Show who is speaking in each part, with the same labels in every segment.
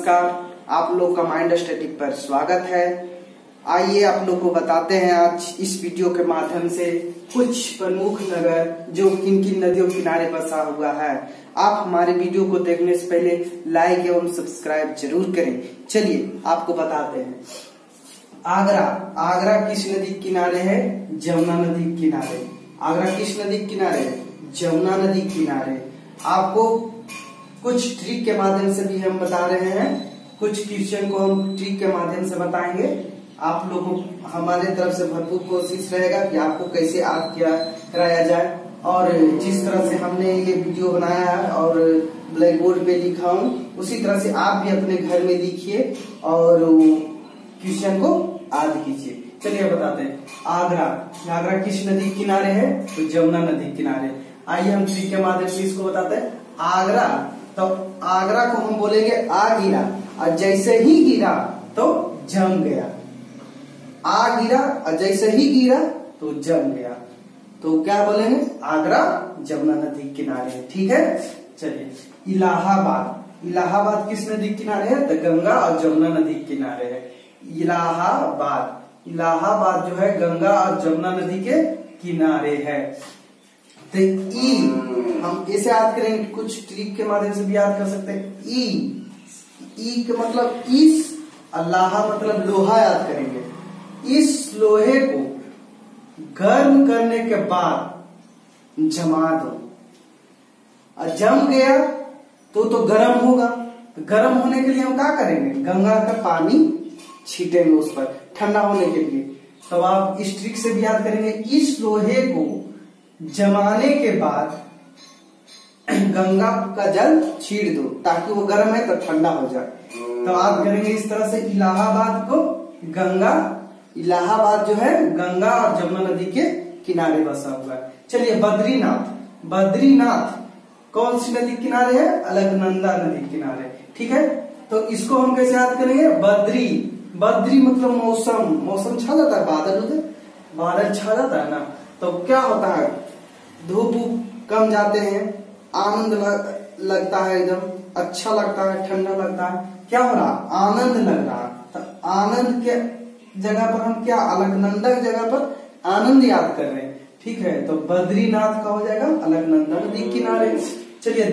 Speaker 1: नमस्कार, आप लोग का माइंड स्टडी पर स्वागत है। आइए आप लोग को बताते हैं आज इस वीडियो के माध्यम से कुछ प्रमुख नगर जो किन किन नदियों के किनारे बसा हुआ है। आप हमारे वीडियो को देखने से पहले लाइक एवं सब्सक्राइब जरूर करें। चलिए आपको बताते हैं। आगरा किस नदी के किनारे है? जमुना नदी के किनारे। आगरा किस नदी के किनारे है? जमुना नदी के किनारे। आपको कुछ ट्रिक के माध्यम से भी हम बता रहे हैं, कुछ क्वेश्चन को हम ट्रिक के माध्यम से बताएंगे। आप लोगों को हमारे तरफ से भरपूर कोशिश रहेगा कि आपको कैसे याद कराया जाए, और जिस तरह से हमने ये वीडियो बनाया है और ब्लैक बोर्ड पे लिखा हूँ, उसी तरह से आप भी अपने घर में लिखिए और क्वेश्चन को याद कीजिए। चलिए बताते हैं। आगरा किस नदी के किनारे है? तो जमुना नदी के किनारे। आइए हम ट्रिक के माध्यम से इसको बताते हैं। आगरा, तो आगरा को हम बोलेंगे आ गिरा, और जैसे ही गिरा तो जम गया। आ गिरा और जैसे ही गिरा तो जम गया, तो क्या बोलेंगे? आगरा जमुना नदी के किनारे है। ठीक है। चलिए इलाहाबाद किस नदी के किनारे है? तो गंगा और जमुना नदी के किनारे है। इलाहाबाद जो है गंगा और जमुना नदी के किनारे है। तो ई हम कैसे याद करेंगे? कुछ ट्रिक के माध्यम से भी याद कर सकते हैं। ई का मतलब इस, अल्लाह मतलब लोहा याद करेंगे। इस लोहे को गर्म करने के बाद जमा दो, और जम गया तो गर्म होगा। तो गर्म होने के लिए हम क्या करेंगे? गंगा का पानी छीटेंगे उस पर ठंडा होने के लिए। तो आप इस ट्रिक से भी याद करेंगे। इस लोहे को जमाने के बाद गंगा का जल छीट दो ताकि वो गर्म है तो ठंडा हो जाए। तो आप करेंगे इस तरह से। इलाहाबाद जो है गंगा और जमुना नदी के किनारे बसा हुआ है। चलिए बद्रीनाथ कौन सी नदी के किनारे है? अलकनंदा नदी के किनारे। ठीक है। तो इसको हम कैसे याद करेंगे? बद्री मतलब मौसम छा जाता है, बादल छा जाता है ना, तो क्या होता है? धूप कम जाते हैं, आनंद लगता है, एकदम अच्छा लगता है, ठंडा लगता है। क्या हो रहा? आनंद लग रहा है। तो आनंद के जगह पर हम क्या? अलकनंदा की जगह पर आनंद याद कर रहे हैं। ठीक है। तो बद्रीनाथ का हो जाएगा अलकनंदा नदी किनारे। चलिए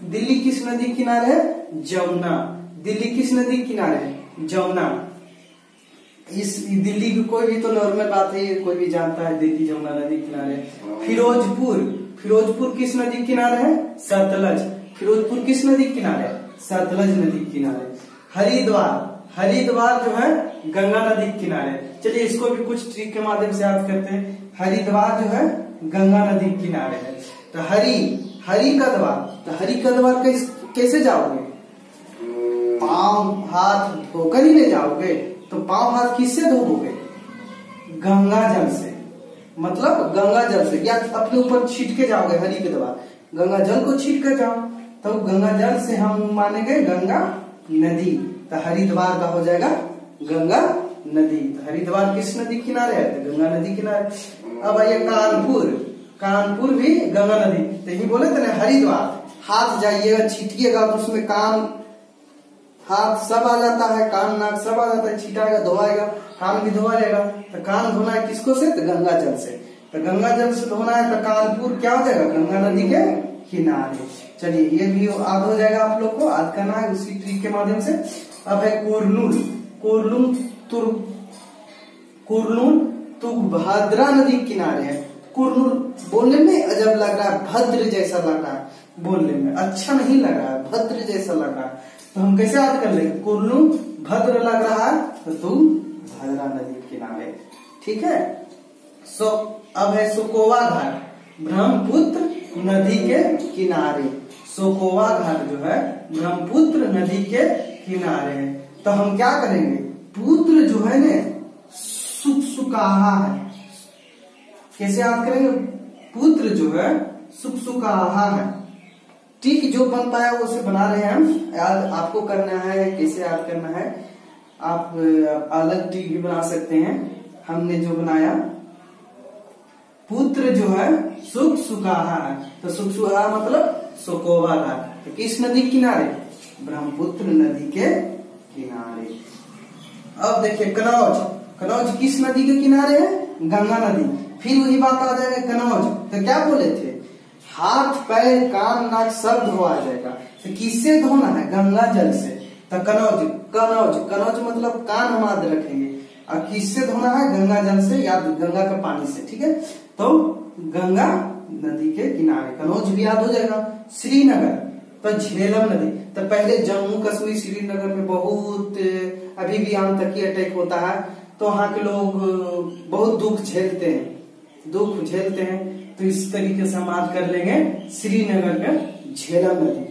Speaker 1: दिल्ली किस नदी किनारे है? जमुना। दिल्ली किस नदी किनारे है? जमुना। इस दिल्ली की कोई भी तो नॉर्मल बात है, ये कोई भी जानता है। दिल्ली जमुना नदी किनारे। फिरोजपुर किस नदी किनारे है? सतलज। फिरोजपुर किस नदी किनारे? सतलज नदी किनारे। हरिद्वार जो है गंगा नदी के किनारे। चलिए इसको भी कुछ ट्रिक के माध्यम से याद करते हैं। हरिद्वार जो है गंगा नदी के किनारे है। तो हरिद्वार कैसे जाओगे? पांव हाथ धोकर ही ले जाओगे। तो पांव हाथ किससे धोओगे? गंगा जल से, मतलब गंगा जल से, या अपने ऊपर छीट के जाओगे। हरिद्वार गंगा जल को छीट कर जाओ, तो गंगा जल से हम मानेंगे गंगा नदी। तो हरिद्वार का हो जाएगा गंगा नदी। तो हरिद्वार किस नदी किनारे है? तो गंगा नदी किनारे। अब आइए कानपुर भी गंगा नदी। तो यही बोले थे ना, हरिद्वार हाथ जाइएगा छीटिएगा तो उसमें कान हाथ सब आ जाता है, कान नाक सब आ जाता है, छीटाएगा धोआएगा, कान भी धोआ जाएगा। तो कान धोना है किसको से? तो गंगा जल से। तो गंगा जल से धोना है तो कानपुर क्या हो जाएगा? गंगा नदी के किनारे। चलिए ये भी याद हो जाएगा आप लोग को, याद करना है उसी ट्रिक के माध्यम से। अब है कुरनूल तुंगभद्रा नदी के किनारे है। कुरनूल बोलने में अजब लग रहा है, भद्र जैसा लग रहा है, बोलने में अच्छा नहीं लग रहा है, भद्र जैसा लग रहा है। तो हम कैसे याद कर लेंगे? कुरनूल भद्र लग रहा है तो तुंगभद्रा नदी के किनारे। ठीक है। अब है सुकोवा घाट, ब्रह्मपुत्र नदी के किनारे। सुकोवा घाट जो है ब्रह्मपुत्र नदी के किनारे है। तो हम क्या करेंगे? पुत्र जो है ना सुकसुकाहा है। कैसे याद करेंगे? पुत्र जो है सुकसुकाहा है। ठीक जो बन पाया वो उसे बना रहे हैं हम। याद आपको करना है, कैसे याद करना है। आप अलग ट्रिक भी बना सकते हैं। हमने जो बनाया, पुत्र जो है सुकसुकाहा है, तो सुकसुकाहा मतलब सुकोवा घाट। तो किस नदी किनारे? ब्रह्मपुत्र नदी के किनारे। अब देखिए कनौज, कनौज किस नदी के किनारे है? गंगा नदी। फिर वही बात आ जाएगा कनौज, तो क्या बोले थे? हाथ पैर कान नाक सब धोआ जाएगा। तो किससे धोना है? गंगा जल से। तो कनौज, कनौज, कनौज मतलब कान हम याद रखेंगे। और किससे धोना है? गंगा जल से या गंगा के पानी से। ठीक है, तो गंगा नदी के किनारे कनौज भी याद हो जाएगा। श्रीनगर, तो झेलम नदी। तो पहले जम्मू कश्मीर श्रीनगर में बहुत, अभी भी आतंकी अटैक होता है, तो वहाँ के लोग बहुत दुख झेलते हैं, दुख झेलते हैं। तो इस तरीके से हम बात कर लेंगे श्रीनगर में झेलम नदी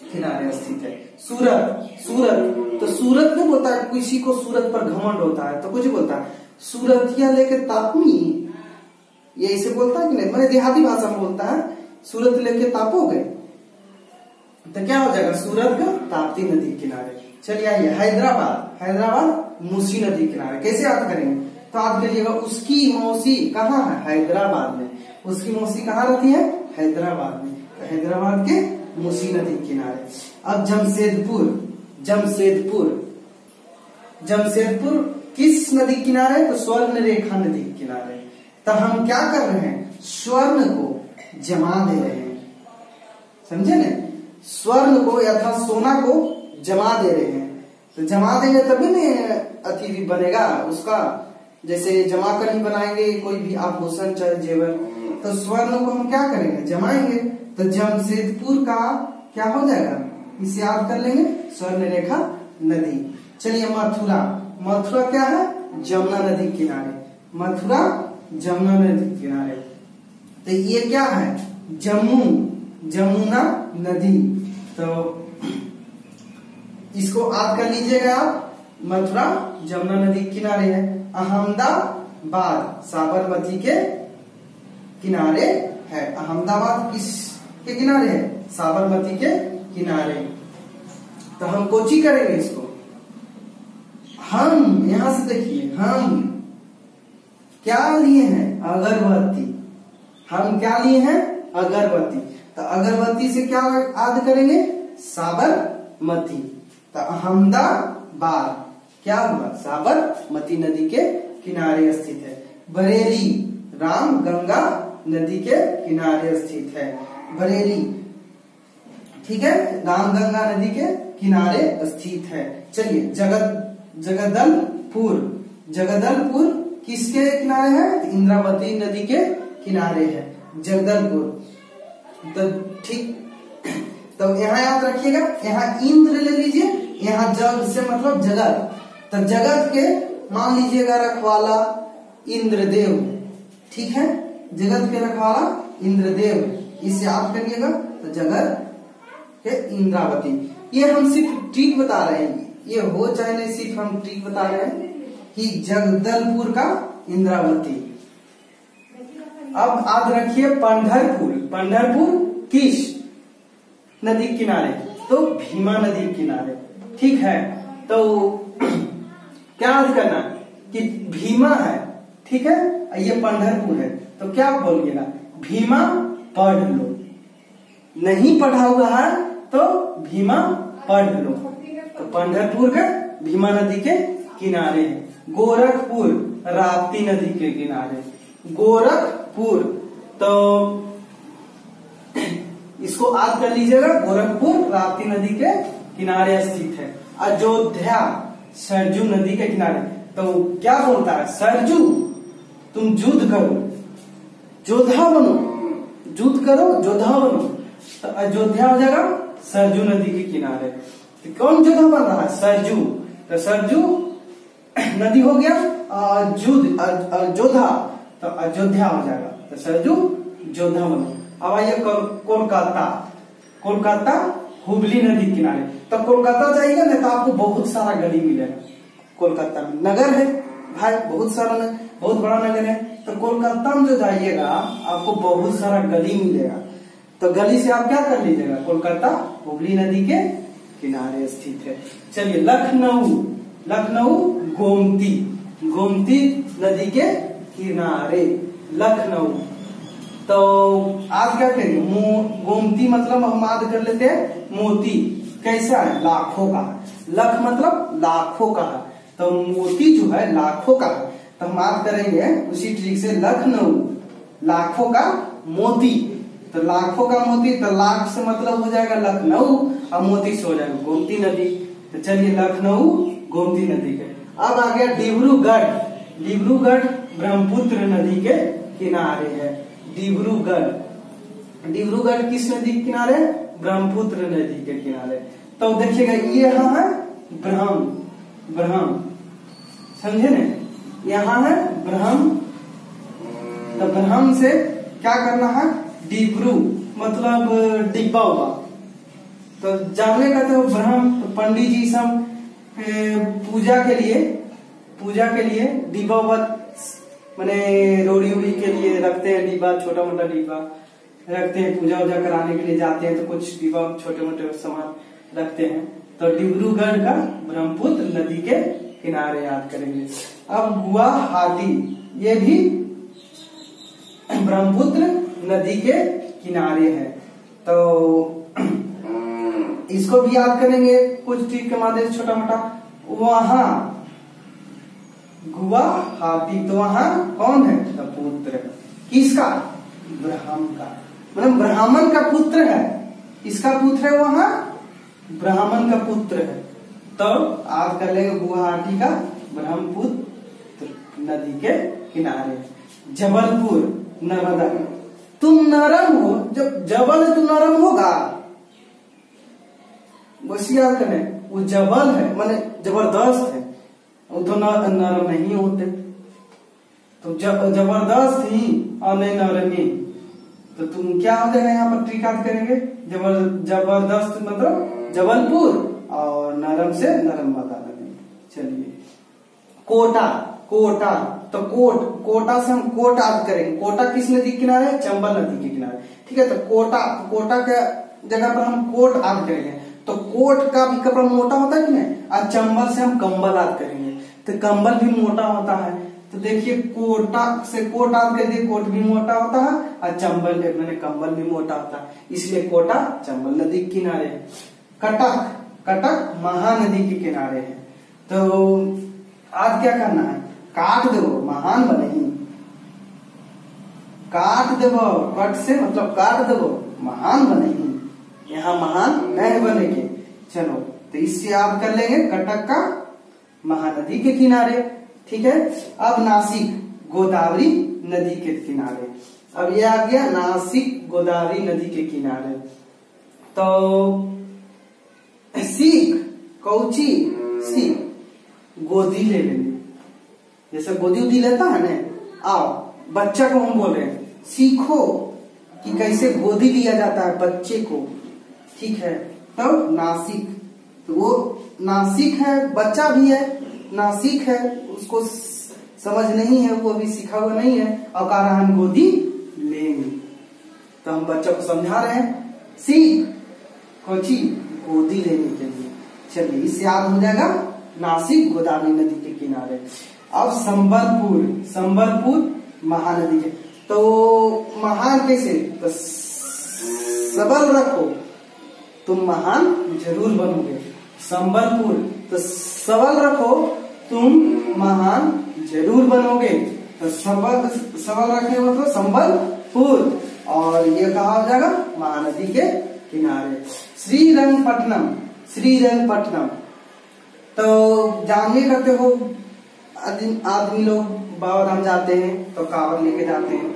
Speaker 1: किनारे स्थित है। सूरत, सूरत, तो सूरत नहीं बोलता है, किसी को सूरत पर घमंड होता है तो कुछ बोलता है सूरतिया लेके तापनी, ये ऐसे बोलता है कि नहीं? मैंने देहाती भाषा में बोलता है सूरत लेके तापोगे, तो क्या हो जाएगा? सूरत का ताप्ती नदी किनारे। चलिए आइए हैदराबाद, हैदराबाद मूसी नदी किनारे। कैसे याद करेंगे? तो याद करिएगा उसकी मौसी कहाँ है? हैदराबाद में। उसकी मौसी कहाँ रहती है? हैदराबाद में। तो हैदराबाद के मूसी नदी किनारे। अब जमशेदपुर, जमशेदपुर, जमशेदपुर किस नदी किनारे? तो स्वर्ण रेखा नदी किनारे। तो हम क्या कर रहे हैं? स्वर्ण को जमा दे रहे हैं, समझे न? स्वर्ण को या सोना को जमा दे रहे हैं। तो जमा देंगे तभी न अति बनेगा उसका, जैसे जमा कर ही बनाएंगे कोई भी आभूषण चाहे जेवर। तो स्वर्ण को हम क्या करेंगे? जमाएंगे। तो जमशेदपुर का क्या हो जाएगा? इसे याद कर लेंगे स्वर्ण रेखा नदी। चलिए मथुरा, मथुरा क्या है? जमुना नदी किनारे। मथुरा जमुना नदी किनारे। तो ये क्या है? जम्मू, जमुना नदी। तो इसको याद कर लीजिएगा आप, मथुरा जमुना नदी किनारे है। अहमदाबाद साबरमती के किनारे है। अहमदाबाद किस के किनारे है? साबरमती के किनारे। तो हम कोची करेंगे इसको? हम यहां से देखिए, हम क्या लिए हैं? अगरबत्ती। हम क्या लिए हैं? अगरबत्ती। तो अगरबत्ती से क्या याद करेंगे? साबरमती। तो अहमदाबाद क्या हुआ? साबरमती नदी के किनारे स्थित है। बरेली राम गंगा नदी के किनारे स्थित है। बरेली, ठीक है, राम गंगा नदी के किनारे स्थित है। चलिए जगदलपुर, जगदलपुर किसके किनारे है? इंद्रावती नदी के किनारे है जगदलपुर। तो ठीक, तो यहाँ याद रखिएगा, यहाँ इंद्र ले लीजिए, यहाँ जग से मतलब जगत। तो जगत के मान लीजिएगा रखवाला इंद्रदेव, ठीक है, जगत के रखवाला इंद्रदेव, इसे याद करिएगा। तो जगत के इंद्रावती। ये हम सिर्फ ट्रिक बता रहे हैं, ये हो चाहे नहीं, सिर्फ हम ट्रिक बता रहे हैं कि जगदलपुर का इंद्रावती। अब याद रखिए पंढरपुर, पंढरपुर किस नदी किनारे? तो भीमा नदी किनारे, ठीक है। तो क्या याद करना कि भीमा है, ठीक है, ये पंढरपुर है। तो क्या बोलिएगा? भीमा पढ़ लो। नहीं पढ़ा हुआ है तो भीमा पढ़ लो। तो पंढरपुर के भीमा नदी के किनारे है। गोरखपुर राप्ती नदी के किनारे। गोरखपुर, तो इसको याद कर लीजिएगा, गोरखपुर राप्ती नदी के किनारे स्थित है। अयोध्या सरजू नदी के किनारे। तो क्या बोलता है? सरजू तुम युद्ध करो, जोधा बनो, युद्ध करो जोधा बनो। तो अयोध्या हो जाएगा सरजू नदी के किनारे। तो कौन जोधा बन रहा है? सरजू। तो सरजू नदी हो गया, जोधा, तो अयोध्या हो जाएगा। तो सरजू जोधा बनो। अब आइए कोलकाता, कोलकाता हुबली नदी किनारे। तो कोलकाता जाइएगा ना तो आपको बहुत सारा गली मिलेगा। कोलकाता में नगर है भाई, बहुत सारा, बहुत बड़ा नगर है। तो कोलकाता में जो जाइएगा आपको बहुत सारा गली मिलेगा। तो गली से आप क्या कर लीजिएगा? कोलकाता हुबली नदी के किनारे स्थित है। चलिए लखनऊ, लखनऊ गोमती, गोमती नदी के किनारे लखनऊ। तो आप क्या करेंगे? गोमती मतलब हम याद कर लेते हैं मोती। कैसा है, लाखों का है। लख मतलब लाखों का है, तो मोती जो है लाखों का है। तो हम बात करेंगे उसी ट्रिक से, लखनऊ लाखों का मोती। तो लाखों का मोती, तो लाख से मतलब हो जाएगा लखनऊ और मोती से हो जाएगा गोमती नदी। तो चलिए लखनऊ गोमती नदी के। अब आ गया डिब्रूगढ़। डिब्रूगढ़ ब्रह्मपुत्र नदी के किनारे है। डिब्रूगढ़, डिब्रूगढ़ किस नदी के किनारे, ब्रह्मपुत्र नदी के किनारे। तो देखिएगा ये यहाँ है ब्रह्म, ब्रह्म समझे न, यहाँ है ब्रह्म। तो ब्रह्म से क्या करना है, डिब्रू मतलब डिब्बा होगा। तो जानने का तो ब्रह्म, तो पंडित जी सब पूजा के लिए डिब्बा मैंने रोड़ी उड़ी के लिए रखते हैं डिब्बा, छोटा मोटा डिब्बा रखते हैं, पूजा वूजा कराने के लिए जाते हैं तो कुछ डिब्बा छोटे मोटे सामान रखते हैं। तो डिब्रूगढ़ का ब्रह्मपुत्र नदी के किनारे याद करेंगे। अब गुवाहाटी, ये भी ब्रह्मपुत्र नदी के किनारे है। तो इसको भी याद करेंगे कुछ ट्रिक के माध्यम से छोटा मोटा। वहां गुवाहाटी, तो वहां कौन है, तो पुत्र किसका, ब्राह्मण का, मतलब ब्राह्मण का पुत्र है। किसका पुत्र है वहां, ब्राह्मण का पुत्र है। तो याद कर लेंगे गुवाहाटी का ब्रह्मपुत्र नदी के किनारे। जबलपुर नर्मदा, तुम नरम हो, जब जबल है तो नरम होगा, बस याद करें। वो जबल है माने जबरदस्त है, वो तो नरम नहीं होते। तो जबरदस्त ही और नहीं नरमी, तो तुम क्या हो जाएगा यहाँ पर ट्रिक याद करेंगे। जबरदस्त मतलब जबलपुर और नरम से नर्मदा नदी। चलिए कोटा, कोटा तो कोटा से हम कोट याद करेंगे। कोटा किस नदी के किनारे है, चंबल नदी के किनारे। ठीक है, तो कोटा के जगह पर हम कोट याद करेंगे। तो कोट का भी कपड़ा मोटा होता है कि नहीं, और चंबल से हम कंबल याद करेंगे, तो कंबल भी मोटा होता है। तो देखिए कोटा से कोट याद कर दिए, कोट भी मोटा होता है और चंबल मैंने कंबल भी मोटा होता है, इसलिए कोटा चंबल नदी के किनारे है। कटक महानदी के किनारे है। तो आज क्या करना है, काट दो, महान बने, काट देव, कट से मतलब काट देव, महान बने, यहाँ महान नहीं बनेंगे। चलो तो इससे याद कर लेंगे कटक का महानदी के किनारे। ठीक है, अब नासिक गोदावरी नदी के किनारे। अब ये आ गया नासिक गोदावरी नदी के किनारे। तो सीख कौची, सीख गोदी ले लेंगे, जैसे गोदी उदी लेता है ना। आओ बच्चा को हम बोल रहे हैं सीखो कि कैसे गोदी लिया जाता है बच्चे को। ठीक है, तब नासिक, तो वो नासिक है, बच्चा भी है, नासिक है, उसको समझ नहीं है, वो अभी सीखा हुआ नहीं है और कह रहा हम गोदी लेंगे। तो हम बच्चों को समझा रहे हैं सीख कोची, गोदी लेने के लिए। चलिए इससे याद हो जाएगा नासिक गोदावरी नदी के किनारे। अब संबलपुर महानदी के। तो महान कैसे, तो सबल रखो, तुम महान जरूर बनोगे। संबलपुर, तो सबल रखो, तुम महान जरूर बनोगे। तो सबल रखने मतलब संबलपुर, और ये कहा हो जाएगा महानदी के किनारे। श्रीरंगपट्टनम, तो जानने करते हो आदमी लोग बाबा धाम जाते हैं तो कांवड़ लेके जाते हैं,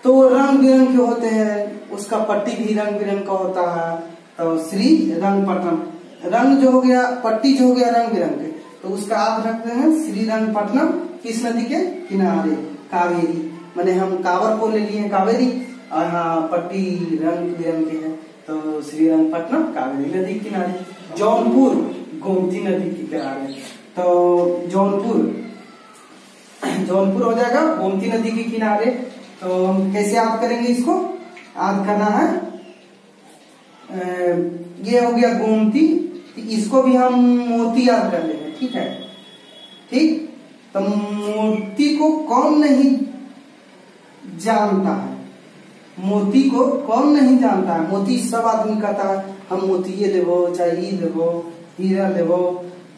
Speaker 1: तो रंग बिरंग के होते हैं, उसका पट्टी भी रंग बिरंग का होता है। तो श्रीरंगपट्टनम, रंग जो हो गया, पट्टी जो हो गया रंग बिरंग के, तो उसका आप रखते हैं श्रीरंगपट्टनम किस नदी के किनारे, कावेरी। मैंने हम कांवड़ को ले लिए कावेरी, और हाँ पट्टी रंग बिरंग के है, तो श्रीरंगपट्टनम कावेरी नदी के किनारे। जौनपुर गोमती नदी के किनारे। तो जौनपुर हो जाएगा गोमती नदी के किनारे। तो हम कैसे याद करेंगे इसको, याद करना है, ये हो गया गोमती, इसको भी हम मोती याद कर लेंगे। ठीक है, ठीक, तो मोती को कौन नहीं जानता है, मोती को कौन नहीं जानता है, मोती सब आदमी कहता है, हम मोतिये लेबो चाहे ई लेबो हीरा लेबो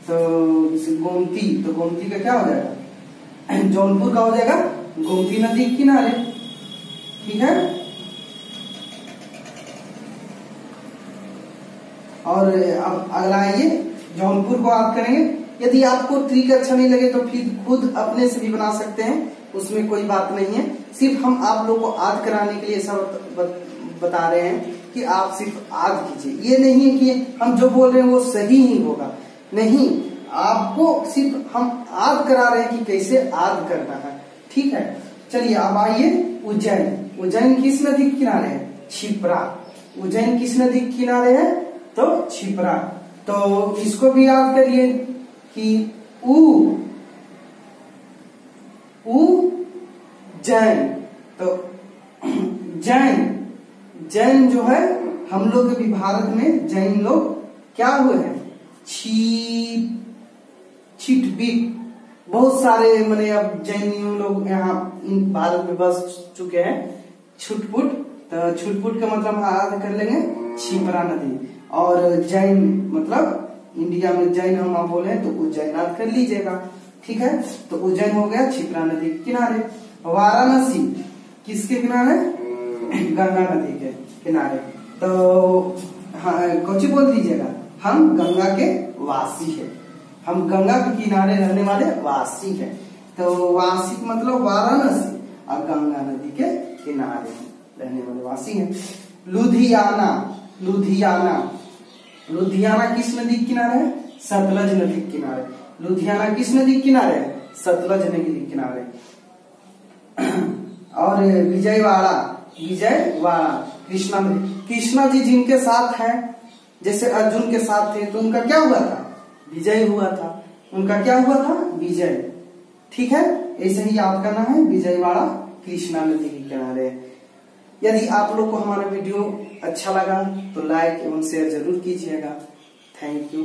Speaker 1: तो गोमती, तो गोमती का क्या हो जाएगा, जौनपुर का हो जाएगा गोमती नदी के किनारे। ठीक है, और अब अगला आइए जौनपुर को आप करेंगे। यदि आपको ट्रिक अच्छा नहीं लगे तो फिर खुद अपने से भी बना सकते हैं, उसमें कोई बात नहीं है। सिर्फ हम आप लोग को याद कराने के लिए ऐसा बता रहे हैं कि आप सिर्फ याद कीजिए। ये नहीं है कि हम जो बोल रहे हैं वो सही ही होगा, नहीं, आपको सिर्फ हम याद करा रहे हैं कि कैसे याद करना है। ठीक है, चलिए अब आइए उज्जैन। उज्जैन किस नदी के किनारे है, क्षिप्रा। उज्जैन किस नदी के किनारे है, तो क्षिप्रा। तो इसको भी याद करिए कि जैन, तो जैन जो है हम लोग अभी भारत में जैन लोग क्या हुए हैं, छिटबिट, बहुत सारे मैंने अब जैन लोग यहाँ भारत में बस चुके हैं। छुटपुट, तो छुटपुट का मतलब हम याद कर लेंगे क्षिप्रा नदी, और जैन मतलब इंडिया में जैन हम आप बोले तो उज्जैन याद कर लीजिएगा। ठीक है, तो उज्जैन हो गया क्षिप्रा नदी के किनारे। वाराणसी किसके किनारे, गंगा नदी के किनारे। तो हाँ, कौन सी बोल दीजिएगा, हम गंगा के वासी है, हम गंगा के किनारे रहने वाले वासी हैं। तो वासी मतलब वाराणसी और गंगा नदी के किनारे रहने वाले वासी हैं। लुधियाना, लुधियाना किस नदी के किनारे है, सतलज नदी के किनारे। लुधियाना किस नदी के किनारे है, सतलज नदी के किनारे। और विजयवाड़ा कृष्णा नदी। कृष्णा जी जिनके साथ है, जैसे अर्जुन के साथ थे, तो उनका क्या हुआ था, विजय हुआ था। उनका क्या हुआ था, विजय। ठीक है, ऐसे ही याद करना है, विजयवाड़ा कृष्णा नदी के किनारे। यदि आप लोग को हमारा वीडियो अच्छा लगा तो लाइक एवं शेयर जरूर कीजिएगा। Thank you.